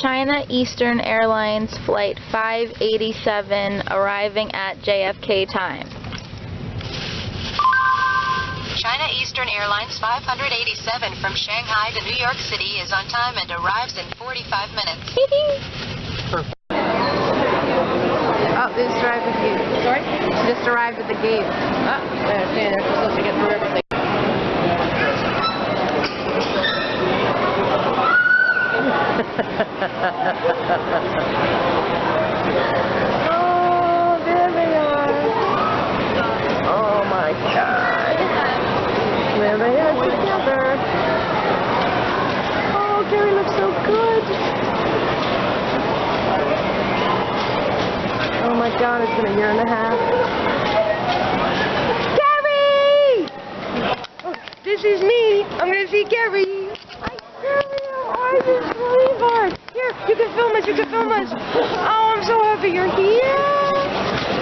China Eastern Airlines Flight 587 arriving at JFK time? China Eastern Airlines 587 from Shanghai to New York City is on time and arrives in 45 minutes. Oh, they just arrived at the gate. Sorry? She just arrived at the gate. Ah, they're supposed to get through everything. Oh, there they are. Oh my God. There they are together. Oh, Gary looks so good. Oh my God, it's been a year and a half. Gary! Oh, this is me. I'm going to see Gary. Hi, Gary. How are you, sweetheart? Here, you can film us. You can film us. Oh, I'm so happy you're here.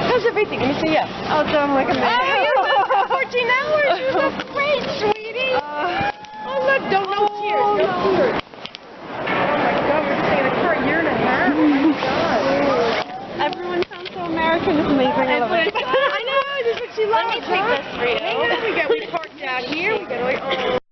How's everything? Let me see you. Oh, so I'm like a man. Oh, you look for 14 hours. You look great, sweetie. Oh, look. Don't no tears. No tears. Oh my God, we're just taking a car a year and a half. Oh my God. Everyone sounds so American. It's amazing. I love it. I know. This is what she loves. Let me take this for you. We parked out here. We got